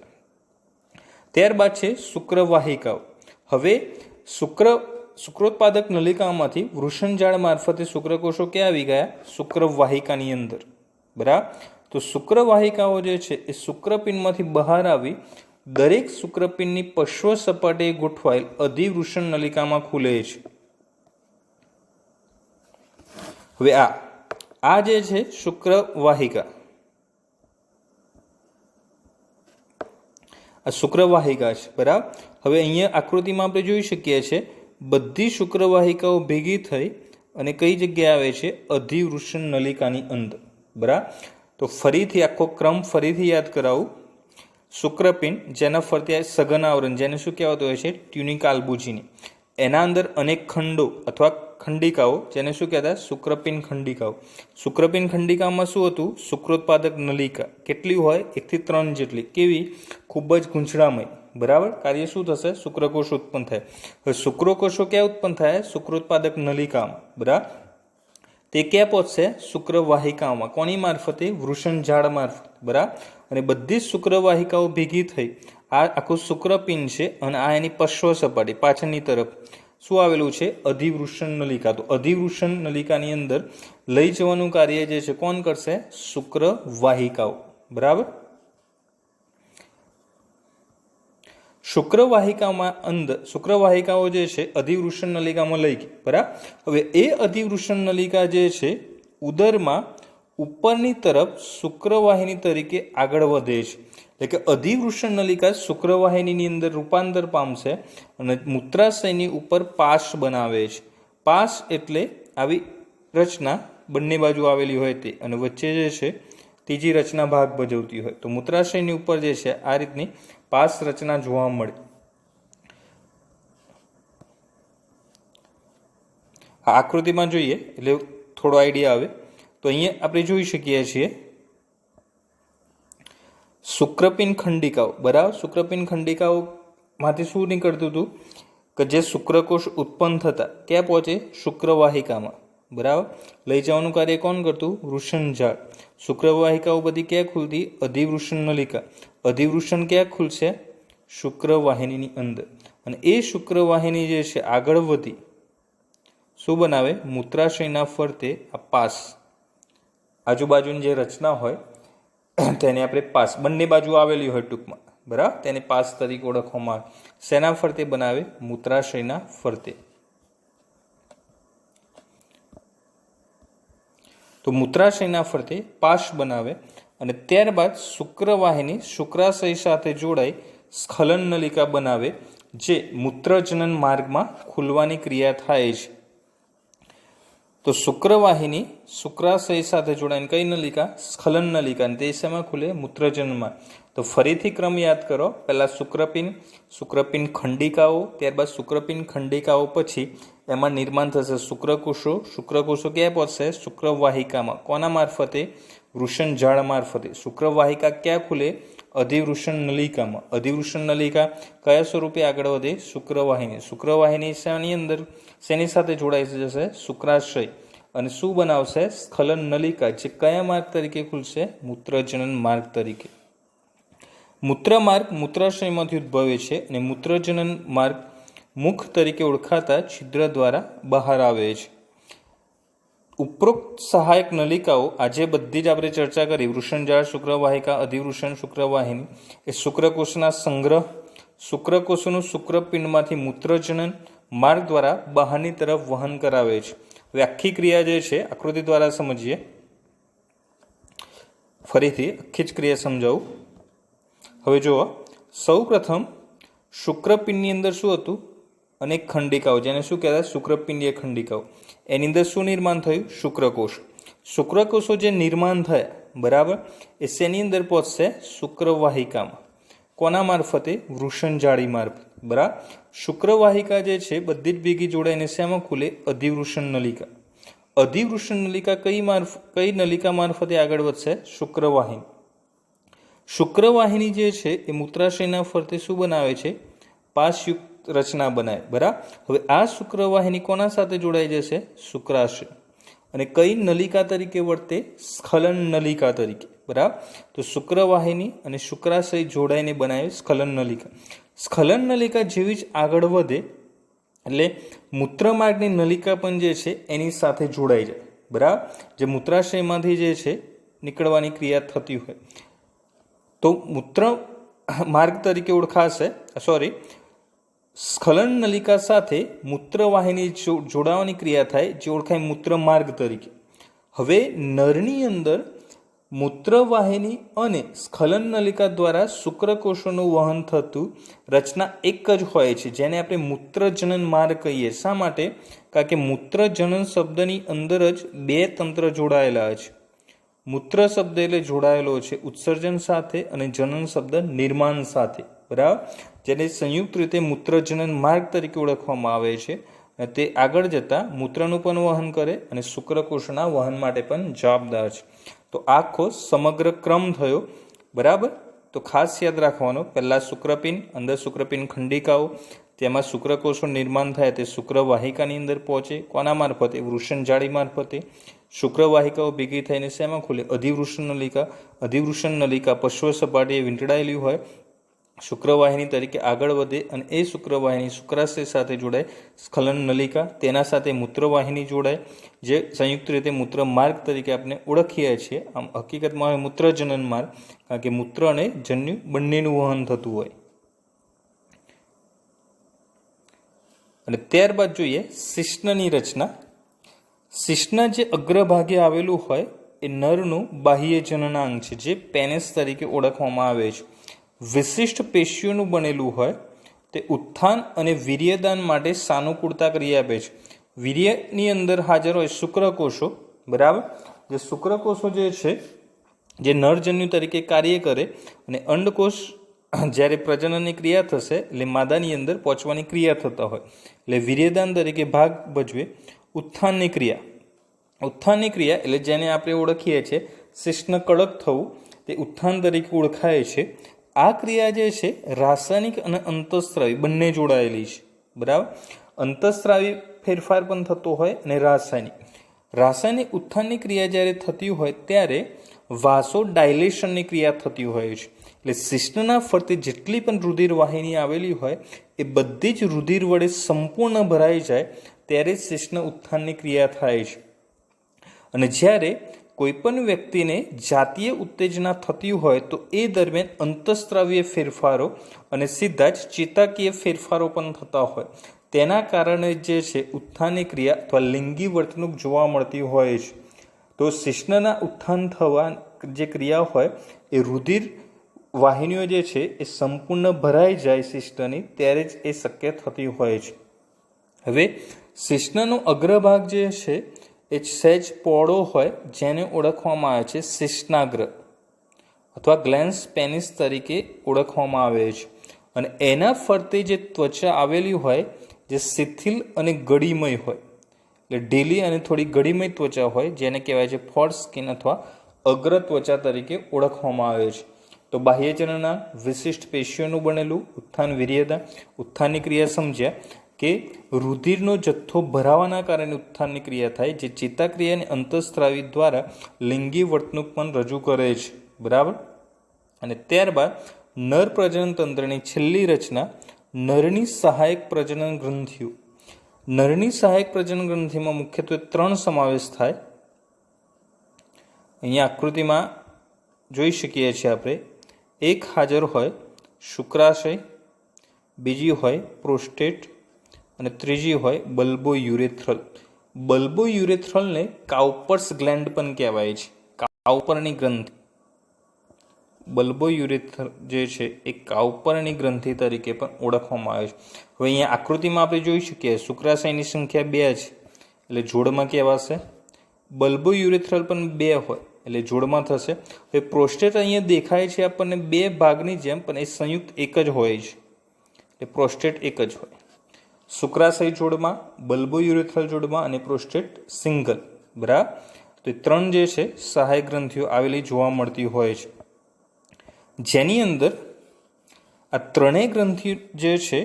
ત્યારબાદ છે શુક્રવાહિકાઓ. હવે શુક્રોત્પાદક નલિકામાંથી વૃષણજાળ મારફતે શુક્રકોષો ક્યાં આવી ગયા? શુક્રવાહિકાની અંદર. બરાબર. તો શુક્રવાહિકાઓ જે છે એ શુક્રપિંડમાંથી બહાર આવી દરેક શુક્રપિંડની પશ્વ સપાટીએ ગોઠવાયેલ અધિવૃષણ નલિકામાં ખુલે છે. હવે આ જે છે શુક્રવાહિકા, આ શુક્રવાહિકા છે. બરાબર. હવે અહીંયા આકૃતિમાં આપણે જોઈ શકીએ છીએ બધી શુક્રવાહિકાઓ ભેગી થઈ અને કઈ જગ્યાએ આવે છે? અધિવૃષણ નલિકાની અંદર. બરાબર. તો ફરીથી આખો ક્રમ ફરીથી યાદ કરાવું. શુક્રપિંડ જેના ફરતે સઘન આવરણ, જેને શું કહેવાતું હોય છે? ટ્યુનિકા આલ્બુજીની. એના અંદર અનેક ખંડો અથવા ખંડિકાઓ, જેને શું કહેતા? શુક્રપિંડ ખંડિકાઓ. શુક્રપિંડ ખંડિકામાં શું હતું? શુક્રોત્પાદક નલિકા. કેટલી હોય? 1 થી 3 જેટલી. કેવી? ખૂબ જ ગૂંચળામય. બરાબર. કાર્ય શું થશે? શુક્રકોષ ઉત્પન્ન થાય. હવે શુક્રકોષો ક્યાં ઉત્પન્ન થાય? શુક્રોત્પાદક નલિકામાં. બરાબર. તે ક્યાં પહોંચશે? શુક્રવાહિકાઓમાં. કોની મારફતે? વૃષણજાળ મારફત. બરાબર. અને બધી જ શુક્રવાહિકાઓ ભેગી થઈ આ આખું શુક્રપિંડ છે અને આ એની પશ્વ સપાટી પાછળની તરફ શું આવેલું છે? અધિવૃષણ નલિકા. તો અધિવૃષણ નલિકાની અંદર લઈ જવાનું કાર્ય જે છે કોણ કરશે? શુક્રવાહિકાઓ. બરાબર. શુક્રવાહિકાઓ જે છે અધિવૃષણ નલિકામાં લઈ ગઈ. બરાબર. હવે એ અધિવૃષણ નલિકા જે છે ઉદરમાં ઉપરની તરફ શુક્રવાહિની તરીકે આગળ વધે છે. એટલે કે અધિવૃષણ નલિકા શુક્રવાહિનીની અંદર રૂપાંતર પામશે અને મૂત્રાશયની ઉપર પાશ બનાવે છે. પાશ એટલે આવી રચના બંને બાજુ આવેલી હોય તે, અને વચ્ચે જે છે ત્રીજી રચના ભાગ ભજવતી હોય. તો મૂત્રાશયની ઉપર જે છે આ રીતની પાશ રચના જોવા મળે. આ આકૃતિમાં જોઈએ એટલે થોડો આઈડિયા આવે. તો અહીંયા આપણે જોઈ શકીએ છીએ શુક્રપિંડ ખંડિકાઓ. બરાબર. શુક્રપિંડ ખંડિકાઓમાંથી શું નીકળતું હતું? કે જે શુક્રકોષ ઉત્પન્ન થતા ક્યાં પહોંચે? શુક્રવાહિકામાં. બરાબર. લઈ જવાનું કાર્ય કોણ કરતું? વૃષણજાળ. શુક્રવાહિકાઓ બધી ક્યાં ખુલતી? અધિવૃષણ નલિકા. અધિવૃષણ ક્યાં ખુલશે? શુક્રવાહિનીની અંદર. અને એ શુક્રવાહિની જે છે આગળ વધી શું બનાવે? મૂત્રાશયના ફરતે આ પાસ, આજુબાજુની જે રચના હોય તેને આપણે પાસ, બંને બાજુ આવેલી હોય ટૂંકમાં. બરાબર. તેને પાસ તરીકે ઓળખવામાં આવે. શેના ફરતે બનાવે? મૂત્રાશયના ફરતે. તો મૂત્રાશયના ફરતે પાશ બનાવે અને ત્યારબાદ શુક્રવાહિની શુક્રાશય સાથે જોડાઈ સ્ખલન નલિકા બનાવે, જે મૂત્રજનન માર્ગમાં ખુલવાની ક્રિયા થાય છે. તો શુક્રવાહિની શુક્રાશય સાથે જોડાઈને કઈ નલિકા? સ્ખલન નલિકા. તે શેમાં ખુલે? મૂત્રજનનમાં. તો ફરીથી ક્રમ યાદ કરો. પહેલા શુક્રપિંડ ખંડિકાઓ, ત્યારબાદ શુક્રપિંડ ખંડિકાઓ પછી એમાં નિર્માણ થશે શુક્રકોષો. શુક્રકોષો ક્યાં પહોંચશે? શુક્રવાહિકામાં. કોના મારફતે? વૃષણ ઝાડ મારફતે. શુક્રવાહિકા ક્યાં ખુલે? અધિવૃષણ નલિકામાં. અધિવૃષણ નલિકા કયા સ્વરૂપે આગળ વધે? શુક્રવાહિની. શુક્રવાહિની શેની અંદર શેની સાથે જોડાઈ જશે? શુક્રાશય. અને શું બનાવશે? સ્ખલન નલિકા, જે કયા માર્ગ તરીકે ખુલશે? મૂત્રજનન માર્ગ તરીકે. મૂત્રમાર્ગ મૂત્રાશયમાંથી ઉદ્ભવે છે અને મૂત્રજનન માર્ગ મુખ તરીકે ઓળખાતા છિદ્ર દ્વારા બહાર આવે છે. ઉપરોક્ત સહાયક નલિકાઓ આજે બધી જ આપણે ચર્ચા કરી, વૃષણજાળ, શુક્રવાહિકા, અધિવૃષણ, શુક્રવાહિની, એ શુક્રકોષના સંગ્રહ, શુક્રકોષોનું શુક્રપિંડમાંથી મૂત્રજનન માર્ગ દ્વારા બહારની તરફ વહન કરાવે છે. હવે આખી ક્રિયા જે છે આકૃતિ દ્વારા સમજીએ. ફરીથી આખી જ ક્રિયા સમજાવું. હવે જુઓ, સૌ પ્રથમ શુક્રપિંડની અંદર શું હતું? અનેક ખંડિકાઓ, જેને શું કહેવાય? શુક્રપિંડીય ખંડિકાઓ. એની અંદર શું નિર્માણ થયું? શુક્રકોષ. શુક્રકોષો જે નિર્માણ થયા, બરાબર, એ શેની અંદર પહોંચશે? શુક્રવાહિકામાં. કોના મારફતે? વૃષણજાળી મારફતે. બરાબર. શુક્રવાહિકા જે છે બધી જ ભેગી જોડાઈને શેમાં ખુલે? અધિવૃષણ નલિકા. અધિવૃષણ નલિકા કઈ નલિકા મારફતે આગળ વધશે? શુક્રવાહિની. શુક્રવાહિની જે છે એ મૂત્રાશયના ફરતે શું બનાવે છે? પાશયુક્ત રચના બનાવે. બરાબર. હવે આ શુક્રવાહિની કોના સાથે જોડાઈ જશે? શુક્રાશય. અને કઈ નલિકા તરીકે વર્તે? સ્ખલન નલિકા તરીકે. બરાબર. તો શુક્રવાહિની અને શુક્રાશય જોડાઈને બનાવે સ્ખલન નલિકા. સ્ખલન નલિકા જેવી જ આગળ વધે એટલે મૂત્રમાર્ગની નલિકા પણ જે છે એની સાથે જોડાઈ જાય. બરાબર. જે મૂત્રાશયમાંથી જે છે નીકળવાની ક્રિયા થતી હોય તો મૂત્ર માર્ગ તરીકે ઓળખાશે. સ્ખલન નલિકા સાથે મૂત્રવાહિની જોડાવાની ક્રિયા થાય, જે ઓળખાય મૂત્ર માર્ગ તરીકે. હવે નરની અંદર મૂત્રવાહિની અને સ્ખલન નલિકા દ્વારા શુક્રકોષોનું વહન થતું રચના એક જ હોય છે, જેને આપણે મૂત્રજનન માર્ગ કહીએ. શા માટે? કારણ કે મૂત્રજનન શબ્દની અંદર જ બે તંત્ર જોડાયેલા છે. મૂત્ર શબ્દ એટલે જોડાયેલો છે ઉત્સર્જન સાથે અને જનન શબ્દ નિર્માણ સાથે. બરાબર. જેને સંયુક્ત રીતે મૂત્રજનન માર્ગ તરીકે ઓળખવામાં આવે છે. તે આગળ જતાં મૂત્રનું પણ વહન કરે અને શુક્રકોષના વહન માટે પણ જવાબદાર છે. તો આખો સમગ્ર ક્રમ થયો. બરાબર. તો ખાસ યાદ રાખવાનો, પહેલાં શુક્રપિંડ, અંદર શુક્રપિંડ ખંડિકાઓ, તેમાં શુક્રકોષો નિર્માણ થાય તે શુક્રવાહિકાની અંદર પહોંચે. કોના મારફતે? વૃષણજાળી મારફતે. શુક્રવાહિકાઓ ભેગી થઈને શેમાં ખુલે? અધિવૃષણ નલિકા. અધિવૃષણ નલિકા પશ્વ સપાટીએ વીંટળાયેલી હોય, શુક્રવાહિની તરીકે આગળ વધે અને એ શુક્રવાહિની શુક્રાશય સાથે જોડાય સ્ખલન નલિકા. તેના સાથે મૂત્રવાહિની જોડાય, જે સંયુક્ત રીતે મૂત્ર માર્ગ તરીકે આપણે ઓળખીએ છીએ. આમ હકીકતમાં હવે મૂત્રજનન માર્ગ, કારણ કે મૂત્ર અને જન્યુ બંનેનું વહન થતું હોય. અને ત્યારબાદ જોઈએ શિશ્નની રચના. શિશ્ન જે અગ્રભાગે આવેલું હોય એ નરનું બાહ્ય જનનાંગ છે, જે પેનિસ તરીકે ઓળખવામાં આવે છે. વિશિષ્ટ પેશીઓનું બનેલું હોય. તે ઉત્થાન અને વીર્યદાન માટે સાનુકૂળતા કરી આપે છે. વીર્યની અંદર હાજર હોય શુક્રકોષો. બરાબર. જે શુક્રકોષો જે છે જે નરજન્યુ તરીકે કાર્ય કરે અને અંડકોષ જ્યારે પ્રજનનની ક્રિયા થશે એટલે માદાની અંદર પહોંચવાની ક્રિયા થતા હોય એટલે વીર્યદાન તરીકે ભાગ ભજવે. ઉત્થાનની ક્રિયા. ઉત્થાનની ક્રિયા એટલે જેને આપણે ઓળખીએ છીએ શિશ્ન કડક થવું, તે ઉત્થાન તરીકે ઓળખાય છે. આ ક્રિયા જે છે રાસાયણિક અને અંતઃસ્રાવી બંને જોડાયેલી છે. બરાબર. અંતઃસ્રાવી ફેરફાર પણ થતો હોય અને રાસાયણિક. રાસાયણિક ઉત્થાનની ક્રિયા જ્યારે થતી હોય ત્યારે વાસો ડાયલેશનની ક્રિયા થતી હોય છે. એટલે શિશ્નના ફરતે જેટલી પણ રુધિર વાહિની આવેલી હોય એ બધી જ રુધિર વડે સંપૂર્ણ ભરાઈ જાય ત્યારે શિશ્ન ઉત્થાનની ક્રિયા થાય છે. અને જ્યારે કોઈપણ વ્યક્તિને જાતીય ઉત્તેજના થતી હોય તો એ દરમિયાન અંતઃસ્રાવીય ફેરફારો અને સીધા જ ચેતાકીય ફેરફારો પણ થતા હોય. તેના કારણે જે છે ઉત્થાનની ક્રિયા અથવા લિંગી વર્તણૂક જોવા મળતી હોય છે. તો શિશ્નના ઉત્થાન થવા જે ક્રિયા હોય એ રુધિર વાહિનીઓ જે છે એ સંપૂર્ણ ભરાઈ જાય શિશ્નની, ત્યારે જ એ શક્ય થતી હોય છે. હવે શિશ્નનો અગ્રભાગ જે છે એ સહેજ પહોળો હોય, જેને ઓળખવામાં આવે છે શિશ્નાગ્ર અથવા ગ્લેન્સ પેનિસ તરીકે ઓળખવામાં આવે છે. અને એના ફરતે જે ત્વચા આવેલી હોય જે શિથિલ અને ગળીમય હોય, એટલે ઢીલી અને થોડી ગળીમય ત્વચા હોય, જેને કહેવાય છે ફોર સ્કિન અથવા અગ્ર ત્વચા તરીકે ઓળખવામાં આવે છે. તો બાહ્યજનના વિશિષ્ટ પેશીઓનું બનેલું ઉત્થાન વીર્યતા. ઉત્થાનની ક્રિયા સમજ્યા કે રુધિરનો જથ્થો ભરાવાના કારણે ઉત્થાનની ક્રિયા થાય, જે ચેતાક્રિયા અને અંતઃસ્ત્રાવી દ્વારા લિંગી વર્તણૂક પણ રજૂ કરે છે. બરાબર. અને ત્યારબાદ નર પ્રજનન તંત્રની છેલ્લી રચના નરની સહાયક પ્રજનન ગ્રંથિઓ. નરની સહાયક પ્રજનન ગ્રંથિમાં મુખ્યત્વે 3 સમાવેશ થાય. અહીંયા આકૃતિમાં જોઈ શકીએ છીએ આપણે. એક હાજર હોય શુક્રાશય, બીજી હોય પ્રોસ્ટેટ અને ત્રીજી હોય બલ્બો યુરેથ્રલ. બલ્બો યુરેથ્રલને કાઉપર્સ ગ્લેન્ડ પણ કહેવાય છે, કાઉપરની ગ્રંથિ. બલ્બો યુરેથ્રલ જે છે એ કાઉપરની ગ્રંથિ તરીકે પણ ઓળખવામાં આવે છે. હવે અહીંયા આકૃતિમાં આપણે જોઈ શકીએ શુક્રાશયની સંખ્યા 2 છે, એટલે જોડમાં કહેવાશે. બલ્બો યુરેથ્રલ પણ 2 હોય એટલે જોડમાં થશે. હવે પ્રોસ્ટેટ અહીંયા દેખાય છે આપણને 2 ભાગની જેમ, પણ એ સંયુક્ત એક જ હોય છે, એટલે પ્રોસ્ટેટ એક જ હોય. શુક્રાશય જોડમાં, બલ્બો યુરેથ્રલ જોડમાં અને પ્રોસ્ટેટ સિંગલ. બરાબર. તો 3 જે છે સહાયક ગ્રંથિઓ આવેલી જોવા મળતી હોય છે, જેની અંદર આ 3 ગ્રંથિ જે છે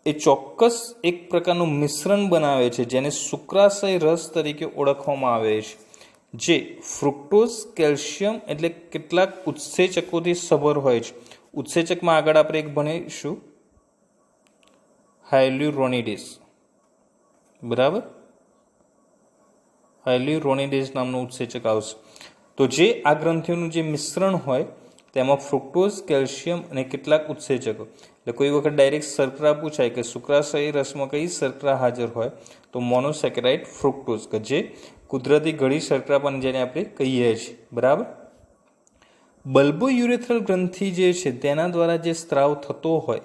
એ ચોક્કસ એક પ્રકારનું મિશ્રણ બનાવે છે, જેને શુક્રાશય રસ તરીકે ઓળખવામાં આવે છે, જે ફ્રુક્ટોઝ, કેલ્શિયમ એટલે કેટલાક ઉત્સેચકોથી સભર હોય છે. ઉત્સેચકમાં આગળ આપણે એક ભણીશું હાયલ્યુરોનિડેઝ. બરાબર. હાયલ્યુરોનિડેઝ નામનું ઉત્સેચક આવશે. તો જે આ ગ્રંથિઓનું જે મિશ્રણ હોય તેમાં ફ્રુક્ટોઝ, કેલ્શિયમ અને કેટલાક ઉત્સેચકો. એટલે કોઈ વખત ડાયરેક્ટ શર્કરા પૂછાય કે શુક્રાશય રસમાં કઈ શર્કરા હાજર હોય, તો મોનોસેકેરાઇડ ફ્રુક્ટોઝ, કે જે કુદરતી ઘડી શર્કરા પણ જેને આપણે કહીએ છીએ. બરાબર. બલ્બો યુરેથ્રલ ગ્રંથિ જે છે તેના દ્વારા જે સ્ત્રાવ થતો હોય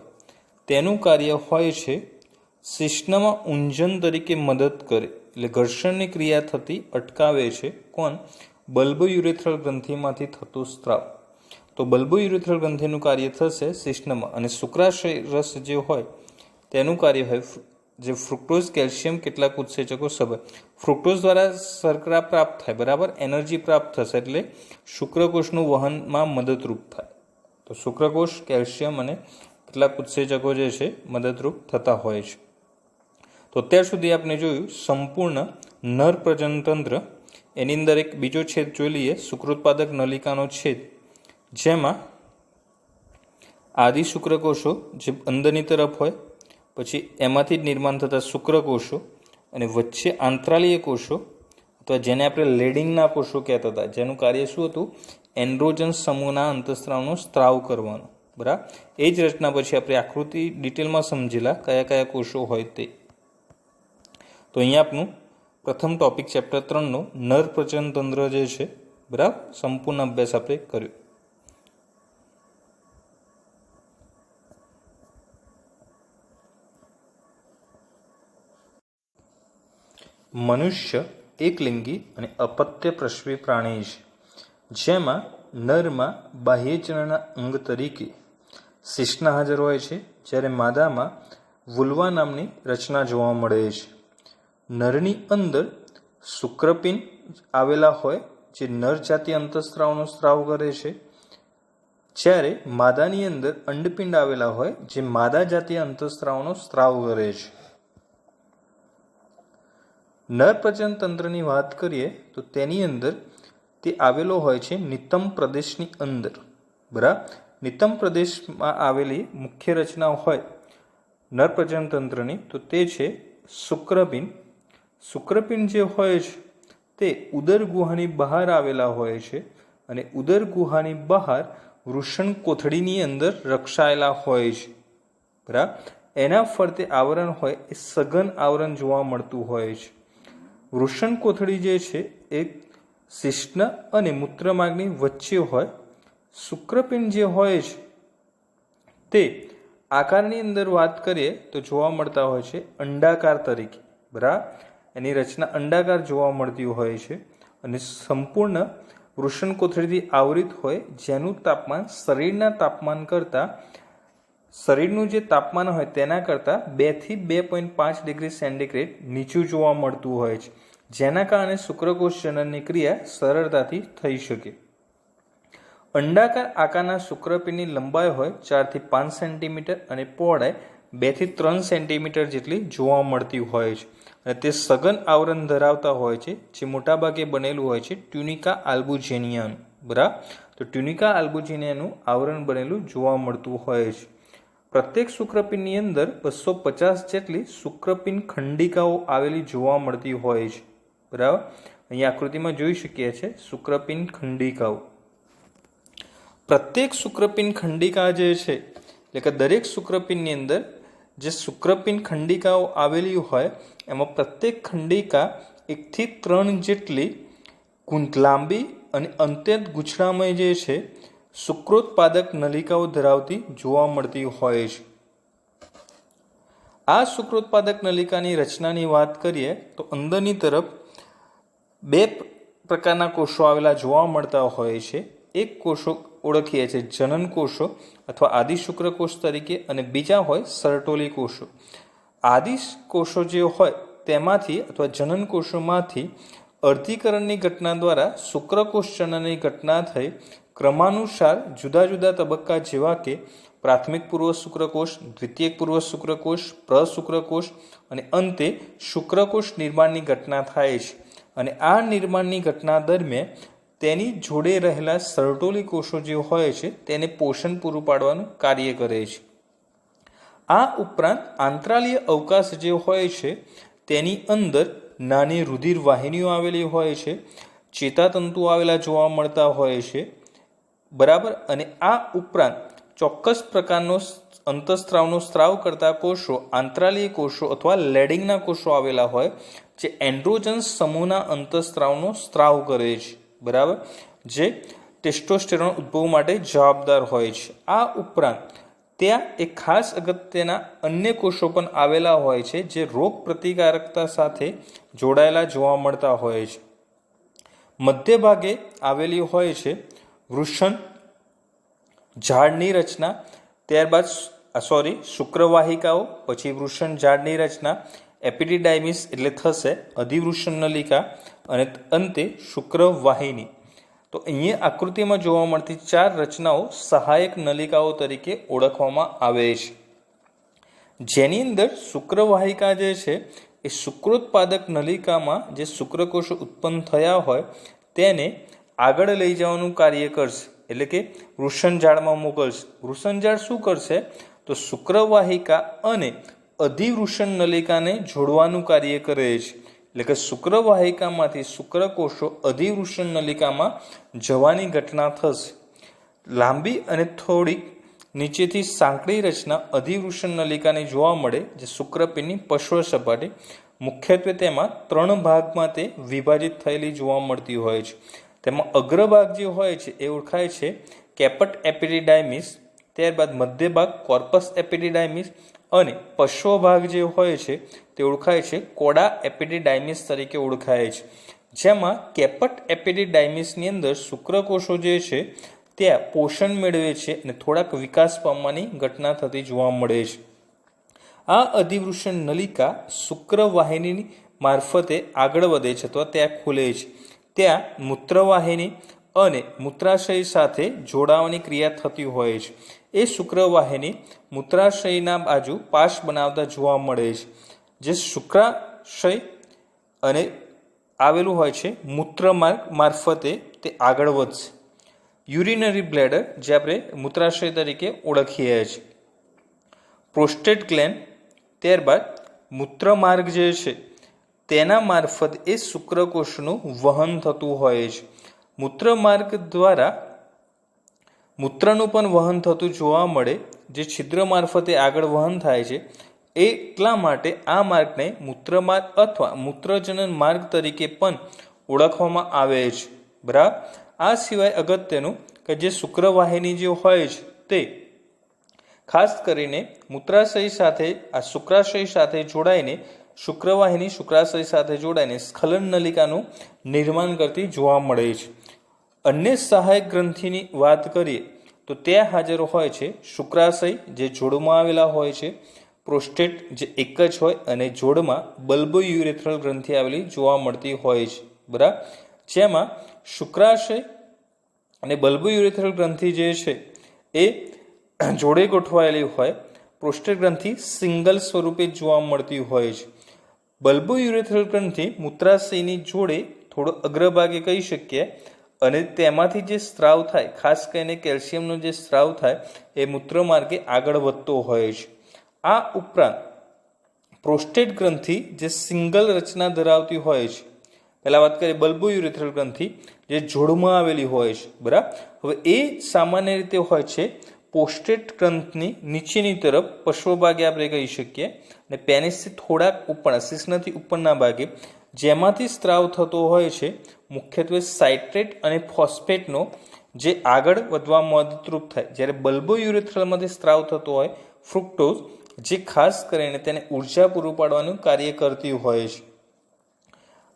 તેનું કાર્ય હોય છે શિશ્નમાં ઊંજન તરીકે મદદ કરે, એટલે ઘર્ષણની ક્રિયા થતી અટકાવે છે. કોણ? બલ્બો યુરેથ્રલ ગ્રંથિમાંથી થતો સ્ત્રાવ. તો બલ્બો યુરેથ્રલ ગ્રંથિનું કાર્ય થશે શિશ્નમાં, અને શુક્રાશય રસ જે હોય તેનું કાર્ય હોય જે ફ્રુક્ટોઝ, કેલ્શિયમ, કેટલાક ઉત્સેચકો સભર. ફ્રુક્ટોઝ દ્વારા શર્કરા પ્રાપ્ત થાય. બરાબર. એનર્જી પ્રાપ્ત થશે એટલે શુક્રકોષનું વહનમાં મદદરૂપ થાય. તો શુક્રકોષ, કેલ્શિયમ અને કેટલાક ઉત્સેચકો જે છે મદદરૂપ થતા હોય છે. તો અત્યાર સુધી આપણે જોયું સંપૂર્ણ નર પ્રજનન તંત્ર. એની અંદર એક બીજો છેદ જોઈ લઈએ, શુક્રોત્પાદક નલિકાનો છેદ, જેમાં આદિ શુક્રકોષો જે અંદરની તરફ હોય, પછી એમાંથી જ નિર્માણ થતા શુક્રકોષો, અને વચ્ચે આંતરાલીય કોષો અથવા જેને આપણે લેડિંગના કોષો કહેતા હતા, જેનું કાર્ય શું હતું? એન્ડ્રોજન સમૂહના અંતઃસ્ત્રાવનો સ્ત્રાવ કરવાનો. બરાબર. એ જ રચના પછી આપણે આકૃતિ ડિટેલમાં સમજેલા કયા કયા કોષો હોય તે. તો અહીંયા આપનું પ્રથમ ટોપિક ચેપ્ટર 3નો નર પ્રજનન તંત્ર જે છે, બરાબર, સંપૂર્ણ અભ્યાસ આપણે કર્યો. મનુષ્ય એકલિંગી અને અપત્ય પ્રસવી પ્રાણી છે, જેમાં નરમાં બાહ્યજનના અંગ તરીકે શિશ્ન હાજર હોય છે, જ્યારે માદામાં વુલ્વા નામની રચના જોવા મળે છે. નરની અંદર શુક્રપિંડ આવેલા હોય જે નર જાતીય અંતઃસ્ત્રાવનો સ્ત્રાવ કરે છે, જ્યારે માદાની અંદર અંડપિંડ આવેલા હોય જે માદા જાતીય અંતઃસ્ત્રાવનો સ્ત્રાવ કરે છે. નર પ્રજનન તંત્રની વાત કરીએ તો તેની અંદર તે આવેલો હોય છે નિતંબ પ્રદેશની અંદર. બરાબર. નિતંબ પ્રદેશમાં આવેલી મુખ્ય રચના હોય નર પ્રજનન તંત્રની તો તે છે શુક્રપિંડ. શુક્રપિંડ જે હોય છે તે ઉદર ગુહાની બહાર આવેલા હોય છે, અને ઉદર ગુહાની બહાર વૃષણ કોથળીની અંદર રક્ષાયેલા હોય છે. બરાબર. એના ફરતે આવરણ હોય એ સઘન આવરણ જોવા મળતું હોય છે. વૃષણ કોથળી જે છે એ શિશ્ન અને મૂત્રમાર્ગની વચ્ચે હોય. શુક્રપિંડ જે હોય છે તે આકારની અંદર વાત કરીએ તો જોવા મળતા હોય છે અંડાકાર તરીકે. બરાબર. એની રચના અંડાકાર જોવા મળતી હોય છે, અને સંપૂર્ણ વૃષણ કોથળીથી આવરિત હોય, જેનું તાપમાન શરીરના તાપમાન કરતાં શરીરનું જે તાપમાન હોય તેના કરતાં 2 થી 2.5 ડિગ્રી સેન્ટીગ્રેડ નીચું જોવા મળતું હોય છે, જેના કારણે શુક્રકોષ જનનની ક્રિયા સરળતાથી થઈ શકે. અંડાકાર આકારના શુક્રપિંડની લંબાઈ હોય 4 થી 5 સેન્ટીમીટર અને પહોળાઈ 2 થી 3 સેન્ટીમીટર જેટલી જોવા મળતી હોય છે, અને તે સઘન આવરણ ધરાવતા હોય છે, જે મોટાભાગે બનેલું હોય છે ટ્યુનિકા આલ્બુજિનિયાનું. બરાબર, તો ટ્યુનિકા આલ્બુજિનિયાનું આવરણ બનેલું જોવા મળતું હોય છે. પ્રત્યેક શુક્રપિંડની અંદર 250 જેટલી શુક્રપિંડ ખંડિકાઓ આવેલી જોવા મળતી હોય છે. બરાબર, અહીંયા આકૃતિમાં જોઈ શકીએ છીએ શુક્રપિંડ ખંડિકાઓ. પ્રત્યેક શુક્રપિંડ ખંડિકા જે છે, એટલે કે દરેક શુક્રપિંડની અંદર જે શુક્રપિંડ ખંડિકાઓ આવેલી હોય એમાં પ્રત્યેક ખંડિકા 1 થી 3 જેટલી લાંબી અને અત્યંત ગૂંચળામય જે છે શુક્રોત્પાદક નલિકાઓ ધરાવતી જોવા મળતી હોય છે. આ શુક્રોત્પાદક નલિકાની રચનાની વાત કરીએ તો અંદરની તરફ 2 પ્રકારના કોષો આવેલા જોવા મળતા હોય છે. એક કોષો ઓળખીએ છીએ જનન કોષો અથવા આદિ શુક્રકોષ તરીકે, અને બીજા હોય સર્ટોલી કોષો. આદિ કોષો જે હોય તેમાંથી અથવા જનન કોષોમાંથી અર્ધીકરણની ઘટના દ્વારા શુક્રકોષ જનનની ઘટના થઈ ક્રમાનુસાર જુદા જુદા તબક્કા જેવા કે પ્રાથમિક પૂર્વ શુક્રકોષ, દ્વિતીયક પૂર્વ શુક્રકોષ, પ્રશુક્રકોષ અને અંતે શુક્રકોષ નિર્માણની ઘટના થાય છે. અને આ નિર્માણની ઘટના દરમિયાન તેની જોડે રહેલા સર્ટોલી કોષો જે હોય છે તેને પોષણ પૂરું પાડવાનું કાર્ય કરે છે. આ ઉપરાંત આંતરાલીય અવકાશ જે હોય છે તેની અંદર નાની રુધિર વાહિનીઓ આવેલી હોય છે, ચેતાતંતુ આવેલા જોવા મળતા હોય છે. બરાબર, અને આ ઉપરાંત ચોક્કસ પ્રકારનો અંતઃસ્ત્રાવનો સ્ત્રાવ કરતા કોષો આંતરાલીય કોષો અથવા લેડિંગના કોષો આવેલા હોય, જે એન્ડ્રોજન્સ સમૂહના અંતઃસ્ત્રાવનો સ્ત્રાવ કરે છે. બરાબર, જે ટેસ્ટોસ્ટેરોન ઉદ્ભવ માટે જવાબદાર હોય છે. આ ઉપરાંત ત્યાં એક ખાસ અગત્યના અન્ય કોષો પણ આવેલા હોય છે, જે રોગ પ્રતિકારકતા સાથે જોડાયેલા જોવા મળતા હોય છે. મધ્ય ભાગે આવેલી હોય છે વૃષણ ઝાડની રચના, ત્યારબાદ શુક્રવાહિકાઓ, પછી વૃષણ ઝાડની રચના, એપિડિડાયમિસ એટલે થશે અધિવૃષણ નલિકા, અને અંતે શુક્રવાહિની. તો અહીંયા આકૃતિમાં જોવા મળતી 4 રચનાઓ સહાયક નલિકાઓ તરીકે ઓળખવામાં આવે છે, જેની અંદર શુક્રવાહિકા જે છે એ શુક્રોત્પાદક નલિકામાં જે શુક્રકોષો ઉત્પન્ન થયા હોય તેને આગળ લઈ જવાનું કાર્ય કરશે, એટલે કે વૃષણઝાડમાં મોકલશે. વૃષણઝાડ શું કરશે તો શુક્રવાહિકા અને અધિવૃષણ નલિકાને જોડવાનું કાર્ય કરે છે, એટલે કે શુક્રવાહિકામાંથી શુક્રકોષો અધિવૃષણ નલિકામાં જવાની ઘટના થશે. લાંબી અને થોડીક નીચેથી સાંકડી રચના અધિવૃષણ નલિકાની જોવા મળે, જે શુક્રપિંડની પશ્વ સપાટી. મુખ્યત્વે તેમાં 3 ભાગમાં તે વિભાજિત થયેલી જોવા મળતી હોય છે. તેમાં અગ્રભાગ જે હોય છે એ ઓળખાય છે કેપટ એપિડિડાયમિસ, ત્યારબાદ મધ્ય ભાગ કોર્પસ એપિડિડાયમિસ, અને પશ્વ ભાગ જે હોય છે તે ઓળખાય છે કોડા એપિડિડાયમિસ તરીકે ઓળખાય છે. જેમાં કેપટ એપિડિડાયમિસની અંદર શુક્રકોષો જે છે ત્યાં પોષણ મેળવે છે અને થોડાક વિકાસ પામવાની ઘટના થતી જોવા મળે છે. આ અધિવૃષણ નલિકા શુક્રવાહિની મારફતે આગળ વધે છે અથવા ત્યાં ખુલે છે. ત્યાં મૂત્રવાહિની અને મૂત્રાશય સાથે જોડાવાની ક્રિયા થતી હોય છે. એ શુક્રવાહિની મૂત્રાશયના બાજુ પાશ બનાવતા જોવા મળે છે, જે શુક્રાશય અને આવેલું હોય છે મૂત્રમાર્ગ મારફતે તે આગળ વધશે. યુરિનરી બ્લેડર જે આપણે મૂત્રાશય તરીકે ઓળખીએ છીએ. પ્રોસ્ટેટ ગ્લેન્ડ, ત્યારબાદ મૂત્રમાર્ગ જે છે તેના મારફત એ શુક્રકોષનું વહન થતું હોય છે. મૂત્રમાર્ગ દ્વારા મૂત્રનું પણ વહન થતું જોવા મળે, જે છિદ્ર મારફતે આગળ વહન થાય છે. એટલા માટે આ માર્ગને મૂત્રમાર્ગ અથવા મૂત્રજનન માર્ગ તરીકે પણ ઓળખવામાં આવે છે. બરાબર, આ સિવાય અગત્યનું કે જે શુક્રવાહિની જે હોય છે તે ખાસ કરીને મૂત્રાશય સાથે આ શુક્રાશય સાથે જોડાઈને શુક્રવાહિની શુક્રાશય સાથે જોડાઈને સ્ખલન નલિકાનું નિર્માણ કરતી જોવા મળે છે. અન્ય સહાયક ગ્રંથિની વાત કરીએ તો ત્યાં હાજર હોય છે શુક્રાશય જે જોડમાં આવેલા હોય છે, પ્રોસ્ટેટ જે એક જ હોય અને જોડમાં બલ્બોયુરેથ્રલ ગ્રંથિ આવેલી જોવા મળતી હોય છે. બરાબર, જેમાં શુક્રાશય અને બલ્બોયુરેથ્રલ ગ્રંથિ જે છે એ જોડે ગોઠવાયેલી હોય, પ્રોસ્ટેટ ગ્રંથિ સિંગલ સ્વરૂપે જોવા મળતી હોય છે. બલ્બોયુરેથ્રલ ગ્રંથિ મૂત્રાશયની જોડે થોડો અગ્રભાગે કહી શકીએ અને તેમાંથી જે સ્ત્રાવ થાય, ખાસ કરીને કેલ્શિયમનો જે સ્ત્રાવ થાય એ મૂત્ર માર્ગે આગળ વધતો હોય છે. આ ઉપરાંત પ્રોસ્ટેટ ગ્રંથિ જે સિંગલ રચના ધરાવતી હોય છે. પહેલા વાત કરીએ બલ્બોયુરેથ્રલ ગ્રંથિ જે જોડમાં આવેલી હોય છે. બરાબર, હવે એ સામાન્ય રીતે હોય છે પ્રોસ્ટેટ ગ્રંથની નીચેની તરફ પશ્વ ભાગે આપણે કહી શકીએ અને પેનિસથી થોડાક ઉપર, શિશ્નથી ઉપરના ભાગે, જેમાંથી સ્ત્રાવ થતો હોય છે મુખ્યત્વે સાઇટ્રેટ અને ફોસ્ફેટનો જે આગળ વધવા મદદરૂપ થાય. જ્યારે બલ્બોયુરેથ્રલમાંથી સ્ત્રાવ થતો હોય ફ્રુક્ટોઝ, જે ખાસ કરીને તેને ઉર્જા પૂરું પાડવાનું કાર્ય કરતી હોય છે.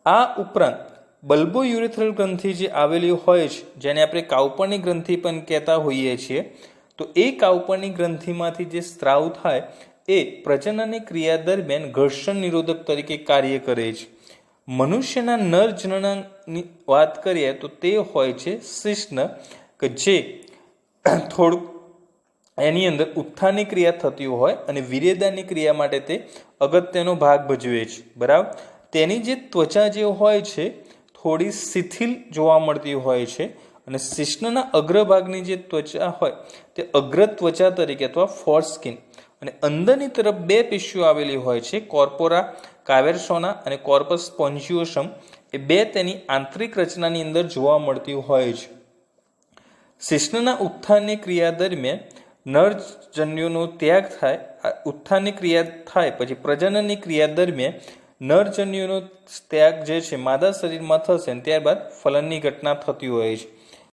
આ ઉપરાંત બલ્બોયુરેથ્રલ ગ્રંથિ જે આવેલી હોય છે, જેને આપણે કાઉપરની ગ્રંથિ પણ કહેતા હોઈએ છીએ, તો એ કાઉપરની ગ્રંથિમાંથી જે સ્ત્રાવ થાય એ પ્રજનનની ક્રિયા દરમિયાન ઘર્ષણ નિરોધક તરીકે કાર્ય કરે છે. મનુષ્યના નર જનનની વાત કરીએ તો તે હોય છે શિશ્ન, કે જે થોડુંક એની અંદર ઉત્થાનની ક્રિયા થતી હોય અને વીર્યદાનની ક્રિયા માટે તે અગત્યનો ભાગ ભજવે છે. બરાબર, તેની જે ત્વચા જે હોય છે થોડી શિથિલ જોવા મળતી હોય છે અને શિશ્નના અગ્રભાગની જે ત્વચા હોય તે અગ્ર ત્વચા તરીકે અથવા ફોરસ્કિન, અને અંદરની તરફ બે પેશીઓ આવેલી હોય છે, કોર્પોરા કાવેર્સોના અને કોર્પસ સ્પોન્જિયોસમ. એ બે તેની આંતરિક રચનાની અંદર જોવા મળતી હોય છે. શિશ્નના ઉત્થાનની ક્રિયા દરમિયાન નરજન્યુનો ત્યાગ થાય. ઉત્થાનની ક્રિયા થાય પછી પ્રજનનની ક્રિયા દરમિયાન નરજન્યુનો ત્યાગ જે છે માદા શરીરમાં થશે અને ત્યારબાદ ફલનની ઘટના થતી હોય છે.